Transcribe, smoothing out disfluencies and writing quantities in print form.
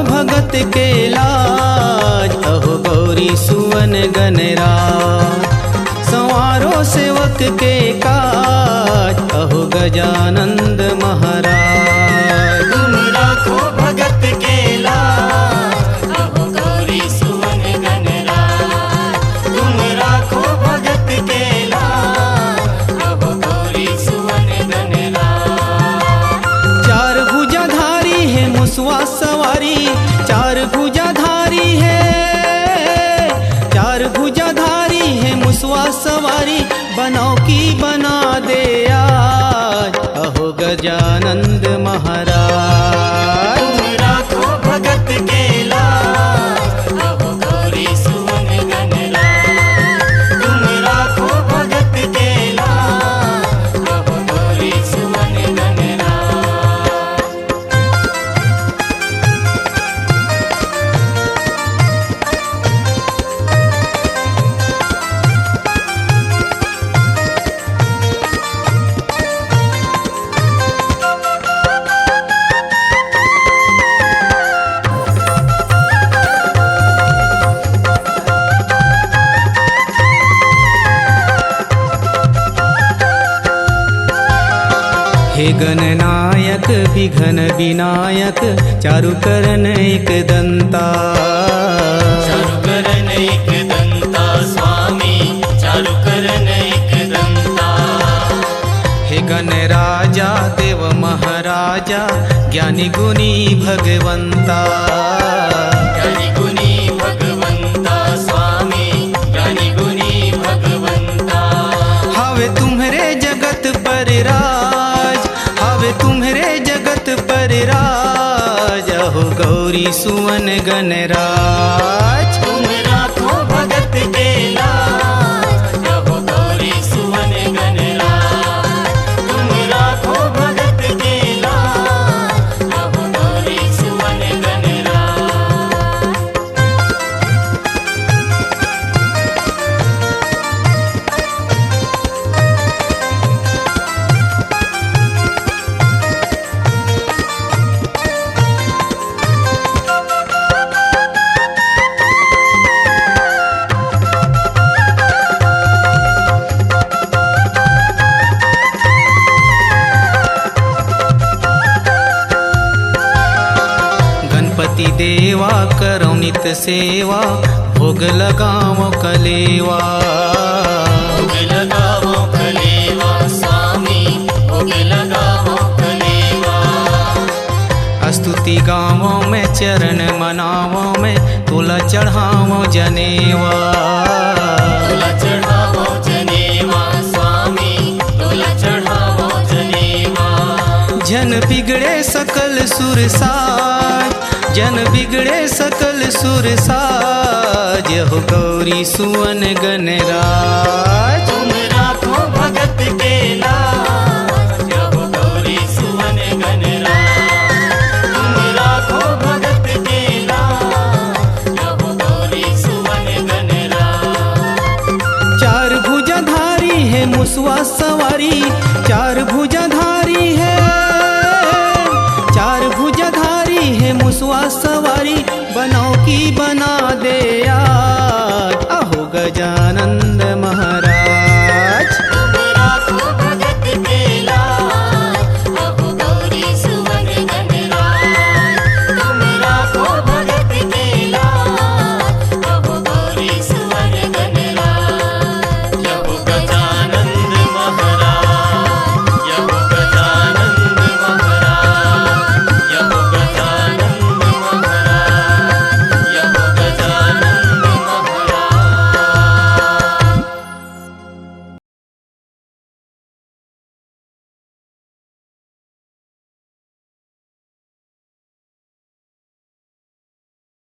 भगत के लाज, अहो गौरी सुवन गणराज। संवारो सेवक के काज, अहो गजानंद महाराज। तुम राखो भगत के लाज, अहो गौरी सुवन गणराज। तुम राखो भगत के लाज, अहो गौरी सुवन गणराज। चार भुजाधारी है मुसवा सवारी, चार भुजाधारी है, चार भुजाधारी है मुसवा सवारी। बनाओ की बना दे आज, अहो गजानंद महाराज। तुम राखो भगत के लाज, अहो गौरी सुवन गणराज। तुम राखो भगत के लाज, अहो गौरी सुवन गणराज। हे गणनायक विघ्न विनायक, चारु करन एक दंता। चारु करन एक दंता स्वामी, चारु करन एक दंता। हे गणराजा देव महाराजा, ज्ञानी गुणी भगवंता। ज्ञानी गुणी भगवंता स्वामी, ज्ञानी गुणी भगवंता। हावे तुम्हरे जगत पर राज, हावे तुम्हरे जगत पर राज, अहो गौरी सुवन गणराज। तुम राखो भगत के लाज, अहो गौरी सुवन गणराज। तुम राखो भगत के लाज, अहो गौरी सुवन गणराज। गणपति देवा करो नित सेवा, भोग लगाओ कलेवा। भोग लगाओ कलेवा स्वामी, भोग लगाओ कलेवा। स्तुति गावों में चरण मनावों में, तुला चढ़ावो जनेवा। तुला चढ़ावो जनेवा स्वामी, तुला चढ़ावो जनेवा। जन बिगड़े सकल सुर साज, जन बिगड़े सकल सुर साज, हो गौरी सुवन गणराज। तुम राखो भगत के लाज, अहो गौरी सुवन गणराज। तुम राखो भगत के लाज, अहो गौरी सुवन गणराज। चार भुजाधारी है मुसवा सवारी, चार भुजाधारी है, चार भुजाधारी है मुसवा सवारी। बनाओ की बना दे आज, अहो गजा